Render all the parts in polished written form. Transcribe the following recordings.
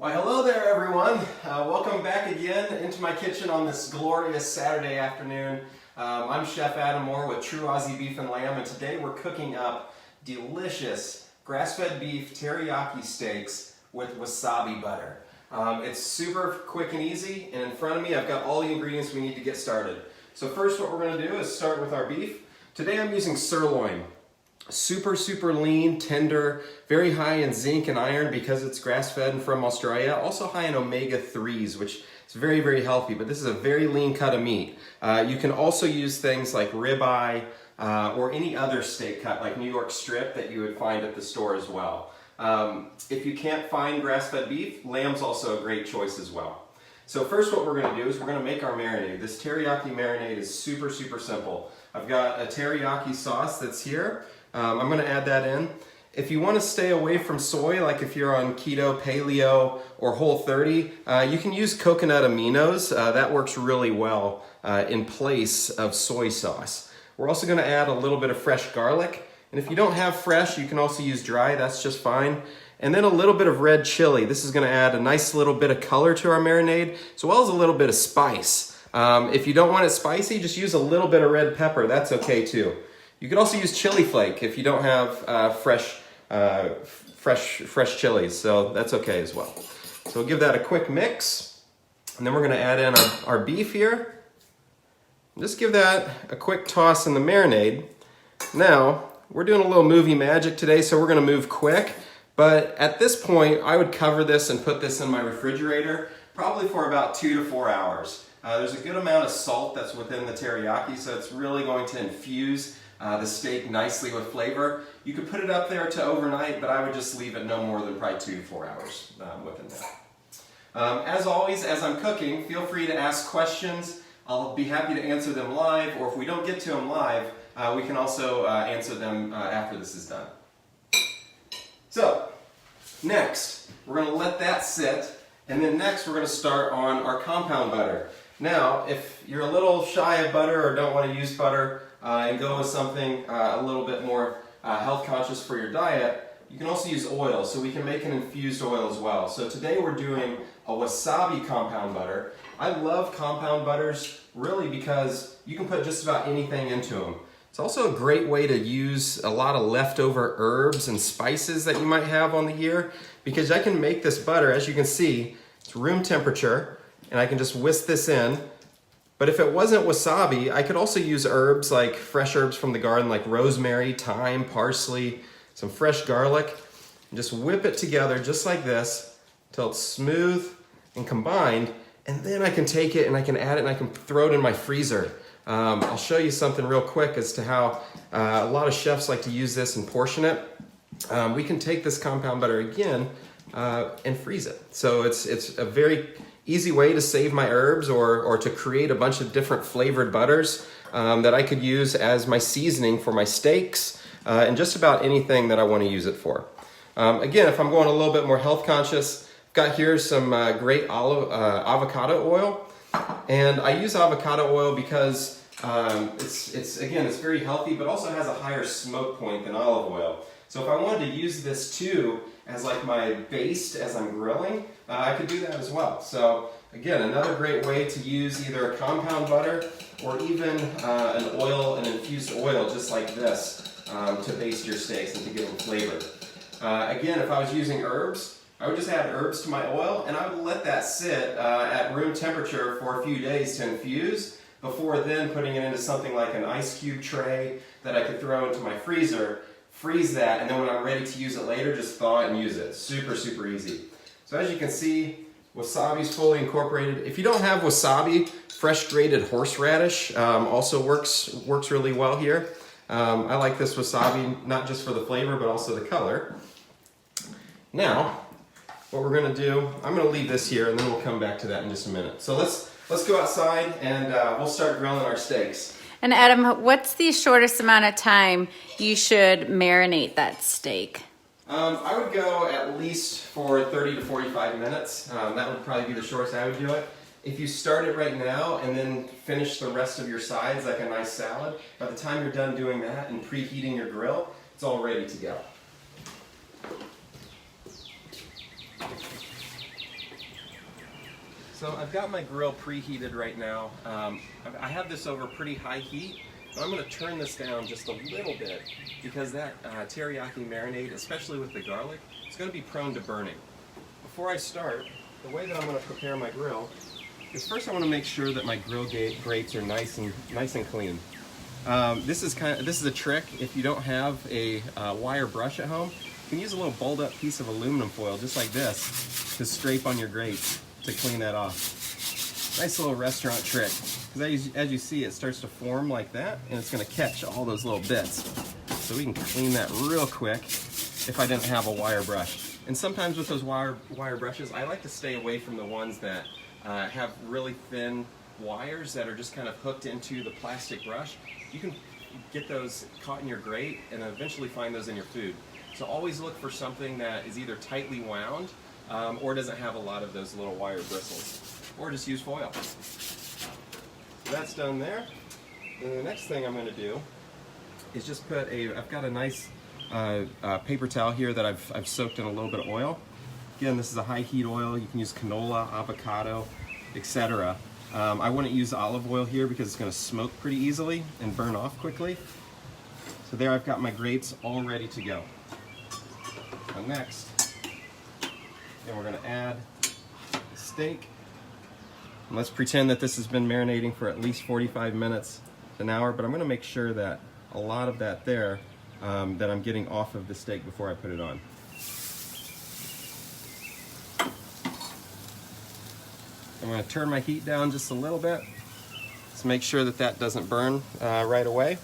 Why, hello there, everyone. Welcome back again into my kitchen on this glorious Saturday afternoon. I'm Chef Adam Moore with True Aussie Beef and Lamb, and today we're cooking up delicious grass-fed beef teriyaki steaks with wasabi butter. It's super quick and easy, and in front of me I've got all the ingredients we need to get started. So first what we're going to do is start with our beef. Today I'm using sirloin. Super lean, tender, very high in zinc and iron because it's grass-fed and from Australia. Also high in omega-3s, which is very healthy, but this is a very lean cut of meat. You can also use things like ribeye or any other steak cut like New York strip that you would find at the store as well. If you can't find grass-fed beef, lamb's also a great choice as well. So first what we're going to do is we're going to make our marinade. This teriyaki marinade is super simple. I've got a teriyaki sauce that's here. I'm going to add that in. If you want to stay away from soy, like if you're on keto, paleo, or Whole30, you can use coconut aminos. That works really well in place of soy sauce. We're also going to add a little bit of fresh garlic. And if you don't have fresh, you can also use dry. That's just fine. And then a little bit of red chili. This is going to add a nice little bit of color to our marinade, as well as a little bit of spice. If you don't want it spicy, just use a little bit of red pepper. That's okay too. You could also use chili flake if you don't have fresh chilies, so that's okay as well. So we'll give that a quick mix, and then we're going to add in our beef here. Just give that a quick toss in the marinade. Now, we're doing a little movie magic today, so we're going to move quick, but at this point, I would cover this and put this in my refrigerator, probably for about 2 to 4 hours. There's a good amount of salt that's within the teriyaki, so it's really going to infuse the steak nicely with flavor. You could put it up there to overnight, but I would just leave it no more than probably 2 to 4 hours within that. As always, as I'm cooking, feel free to ask questions. I'll be happy to answer them live, or if we don't get to them live, we can also answer them after this is done. So, next, we're going to let that sit, and then next we're going to start on our compound butter. Now, if you're a little shy of butter or don't want to use butter, and go with something a little bit more health conscious for your diet, you can also use oil, so we can make an infused oil as well. So today we're doing a wasabi compound butter. I love compound butters really because you can put just about anything into them. It's also a great way to use a lot of leftover herbs and spices that you might have on the year, because I can make this butter, as you can see, it's room temperature, and I can just whisk this in. But if it wasn't wasabi, I could also use herbs like fresh herbs from the garden like rosemary, thyme, parsley, some fresh garlic, and just whip it together just like this until it's smooth and combined. And then I can take it and I can add it and I can throw it in my freezer. I'll show you something real quick as to how a lot of chefs like to use this and portion it. We can take this compound butter again and freeze it. So it's a very easy way to save my herbs or to create a bunch of different flavored butters that I could use as my seasoning for my steaks and just about anything that I want to use it for. Again, if I'm going a little bit more health conscious, I've got here some great avocado oil. And I use avocado oil because it's very healthy, but also has a higher smoke point than olive oil. So if I wanted to use this too as like my baste as I'm grilling, I could do that as well. So again, another great way to use either a compound butter or even an infused oil just like this to baste your steaks and to give them flavor. Again, if I was using herbs, I would just add herbs to my oil and I would let that sit at room temperature for a few days to infuse before then putting it into something like an ice cube tray that I could throw into my freezer, freeze that, and then when I'm ready to use it later, just thaw it and use it. Super easy. So as you can see, wasabi is fully incorporated. If you don't have wasabi, fresh grated horseradish also works really well here. I like this wasabi not just for the flavor but also the color. Now, what we're going to do, I'm going to leave this here and then we'll come back to that in just a minute. So let's go outside and we'll start grilling our steaks. And Adam, what's the shortest amount of time you should marinate that steak? I would go at least for 30 to 45 minutes. That would probably be the shortest I would do it. If you start it right now and then finish the rest of your sides like a nice salad, by the time you're done doing that and preheating your grill, it's all ready to go. So I've got my grill preheated right now. I have this over pretty high heat, but I'm going to turn this down just a little bit because that teriyaki marinade, especially with the garlic, is going to be prone to burning. Before I start, the way that I'm going to prepare my grill is first I want to make sure that my grill grates are nice and clean. This is a trick. If you don't have a wire brush at home, you can use a little balled up piece of aluminum foil just like this to scrape on your grates to clean that off. Nice little restaurant trick. Because as you see, it starts to form like that, and it's going to catch all those little bits. So we can clean that real quick if I didn't have a wire brush. And sometimes with those wire brushes, I like to stay away from the ones that have really thin wires that are just kind of hooked into the plastic brush. You can get those caught in your grate and eventually find those in your food. So always look for something that is either tightly wound or doesn't have a lot of those little wire bristles. Or just use foil. So that's done there. And the next thing I'm going to do is just I've got a nice paper towel here that I've soaked in a little bit of oil. Again, this is a high heat oil. You can use canola, avocado, etc. I wouldn't use olive oil here because it's going to smoke pretty easily and burn off quickly. So there I've got my grates all ready to go. Now next, then we're going to add the steak. And let's pretend that this has been marinating for at least 45 minutes to an hour, but I'm going to make sure that a lot of that there that I'm getting off of the steak before I put it on. I'm going to turn my heat down just a little bit to make sure that that doesn't burn right away.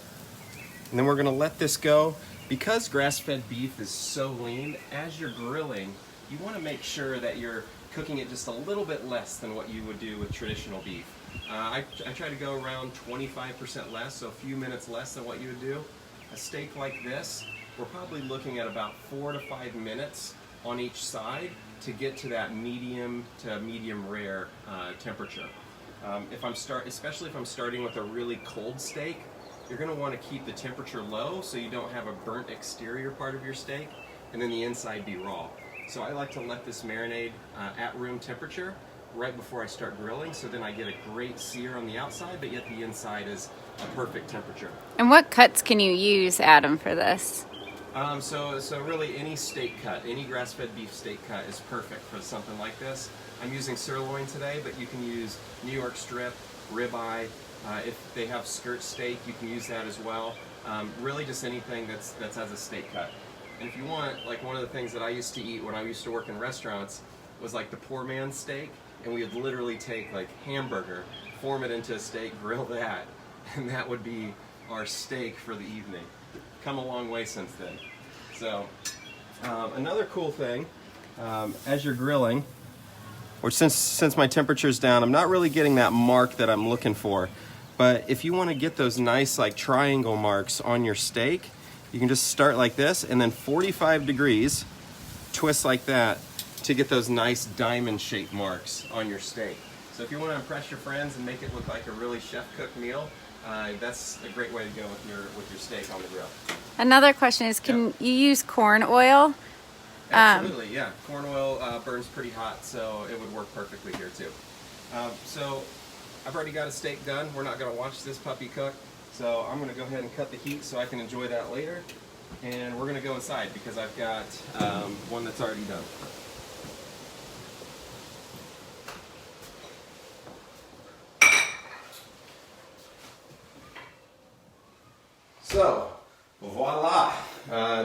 And then we're going to let this go. Because grass-fed beef is so lean, as you're grilling, you want to make sure that you're cooking it just a little bit less than what you would do with traditional beef. I try to go around 25% less, so a few minutes less than what you would do. A steak like this, we're probably looking at about 4 to 5 minutes on each side to get to that medium to medium rare temperature. Especially if I'm starting with a really cold steak, you're going to want to keep the temperature low so you don't have a burnt exterior part of your steak and then the inside be raw. So I like to let this marinade at room temperature right before I start grilling, so then I get a great sear on the outside, but yet the inside is a perfect temperature. And what cuts can you use, Adam, for this? So really any steak cut, any grass-fed beef steak cut is perfect for something like this. I'm using sirloin today, but you can use New York strip, ribeye. If they have skirt steak, you can use that as well. Really just anything that's as a steak cut. And if you want, like one of the things that I used to eat when I used to work in restaurants was like the poor man's steak, and we would literally take like hamburger, form it into a steak, grill that, and that would be our steak for the evening. Come a long way since then. So another cool thing, as you're grilling, or since my temperature's down, I'm not really getting that mark that I'm looking for. But if you want to get those nice like triangle marks on your steak, you can just start like this and then 45 degrees, twist like that to get those nice diamond shaped marks on your steak. So if you want to impress your friends and make it look like a really chef-cooked meal, that's a great way to go with your steak on the grill. Another question is, can you use corn oil? Absolutely, yeah. Corn oil burns pretty hot, so it would work perfectly here too. So I've already got a steak done. We're not going to watch this puppy cook, so I'm going to go ahead and cut the heat so I can enjoy that later. And we're going to go inside because I've got one that's already done. So, voila!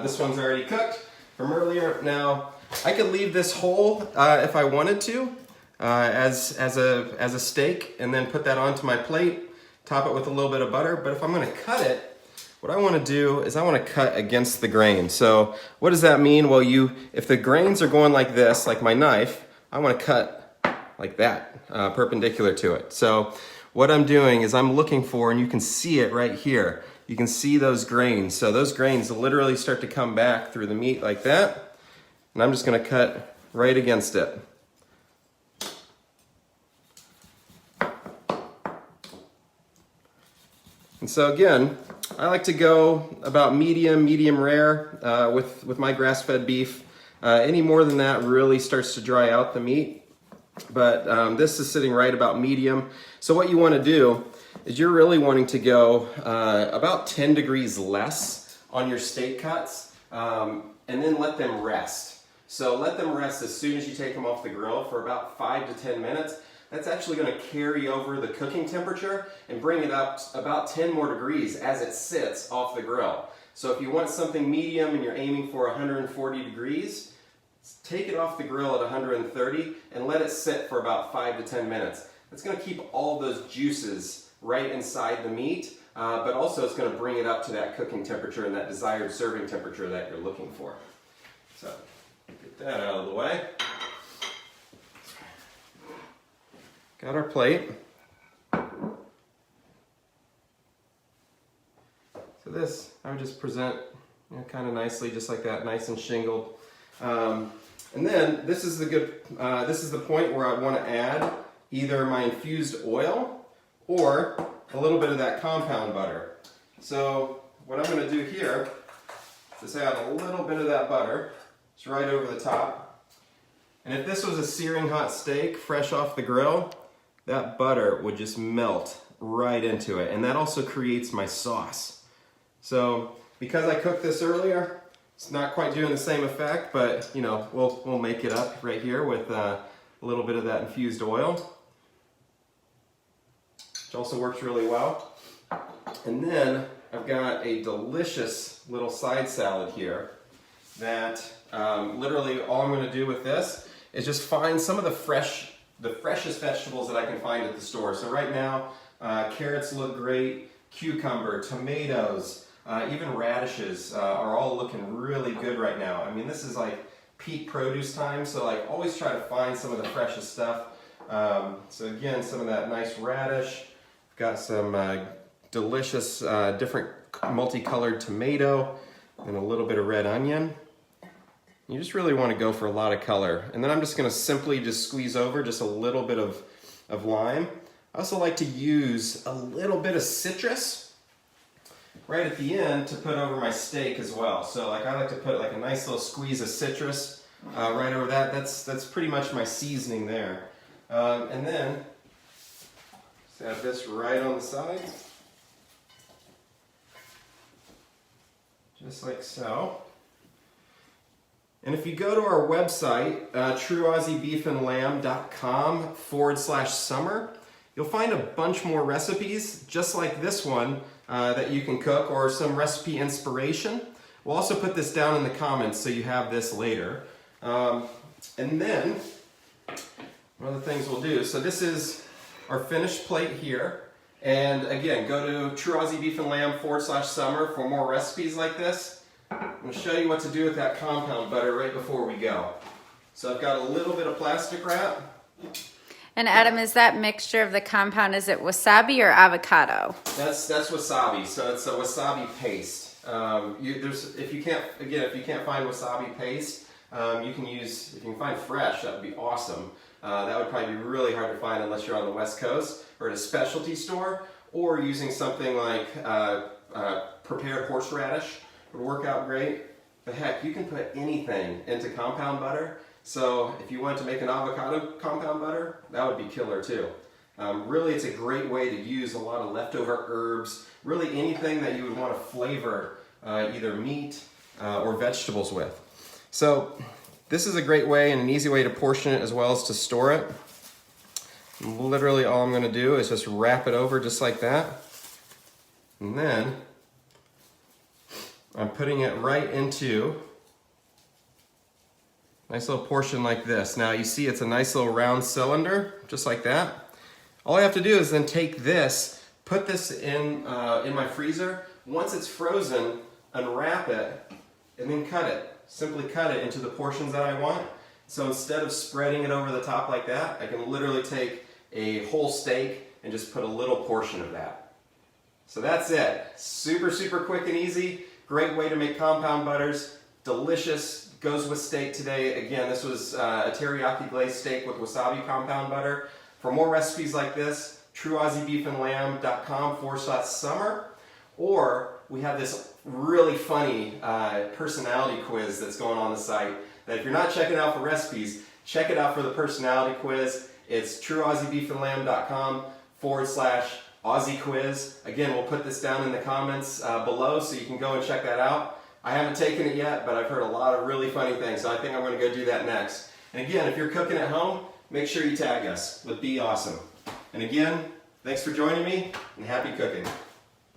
This one's already cooked from earlier. Now, I could leave this whole if I wanted to, as a steak, and then put that onto my plate, top it with a little bit of butter. But if I'm going to cut it, what I want to do is I want to cut against the grain. So, what does that mean? Well, if the grains are going like this, like my knife, I want to cut like that, perpendicular to it. So, what I'm doing is I'm looking for, and you can see it right here. You can see those grains. So those grains literally start to come back through the meat like that. And I'm just going to cut right against it. And so again, I like to go about medium rare with my grass-fed beef. Any more than that really starts to dry out the meat. but this is sitting right about medium. So what you want to do is you're really wanting to go about 10 degrees less on your steak cuts, and then let them rest. So let them rest as soon as you take them off the grill for about 5 to 10 minutes. That's actually going to carry over the cooking temperature and bring it up about 10 more degrees as it sits off the grill. So if you want something medium and you're aiming for 140 degrees, take it off the grill at 130 and let it sit for about 5 to 10 minutes. It's going to keep all those juices right inside the meat, but also it's going to bring it up to that cooking temperature and that desired serving temperature that you're looking for. So get that out of the way. Got our plate. So this, I would just present kind of nicely, just like that, nice and shingled. And then this is the point where I want to add either my infused oil or a little bit of that compound butter. So what I'm going to do here is add a little bit of that butter. It's right over the top. And if this was a searing hot steak fresh off the grill, that butter would just melt right into it. And that also creates my sauce. So because I cooked this earlier, it's not quite doing the same effect, but we'll make it up right here with a little bit of that infused oil, which also works really well. And then I've got a delicious little side salad here that literally all I'm going to do with this is just find some of the freshest vegetables that I can find at the store. So right now, carrots look great, cucumber, tomatoes, even radishes are all looking really good right now. I mean, this is like peak produce time, so like always try to find some of the freshest stuff. So again, some of that nice radish. Got some delicious different multicolored tomato and a little bit of red onion. You just really want to go for a lot of color. And then I'm just going to simply just squeeze over just a little bit of lime. I also like to use a little bit of citrus right at the end to put over my steak as well. So like I like to put like a nice little squeeze of citrus right over that. That's pretty much my seasoning there. And then just add this right on the side. Just like so. And if you go to our website, trueausiebeefandlamb.com/summer, you'll find a bunch more recipes just like this one that you can cook, or some recipe inspiration. We'll also put this down in the comments so you have this later. And then, one of the things we'll do, so this is our finished plate here. And again, go to trueausiebeefandlamb.com/summer for more recipes like this. I'm going to show you what to do with that compound butter right before we go. So I've got a little bit of plastic wrap. And Adam, is that mixture of the compound, is it wasabi or avocado? That's wasabi. So it's a wasabi paste. If you can't find wasabi paste, you can use, if you can find fresh, that would be awesome. That would probably be really hard to find unless you're on the West Coast or at a specialty store, or using something like prepared horseradish would work out great. But heck, you can put anything into compound butter. So if you wanted to make an avocado compound butter, that would be killer too. Really, it's a great way to use a lot of leftover herbs, really anything that you would want to flavor either meat or vegetables with. So this is a great way and an easy way to portion it as well as to store it. Literally all I'm going to do is just wrap it over just like that. And then I'm putting it right into a nice little portion like this. Now you see it's a nice little round cylinder, just like that. All I have to do is then take this, put this in my freezer. Once it's frozen, unwrap it, and then cut it. Simply cut it into the portions that I want. So instead of spreading it over the top like that, I can literally take a whole steak and just put a little portion of that. So that's it. Super, super quick and easy. Great way to make compound butters. Delicious. Goes with steak today. Again, this was a teriyaki glazed steak with wasabi compound butter. For more recipes like this, trueausiebeefandlamb.com/summer. Or we have this really funny personality quiz that's going on the site. that if you're not checking out for recipes, check it out for the personality quiz. It's trueausiebeefandlamb.com/Aussie quiz. Again, we'll put this down in the comments below so you can go and check that out. I haven't taken it yet, but I've heard a lot of really funny things, so I think I'm going to go do that next. And again, if you're cooking at home, make sure you tag us with Be Awesome. And again, thanks for joining me, and happy cooking.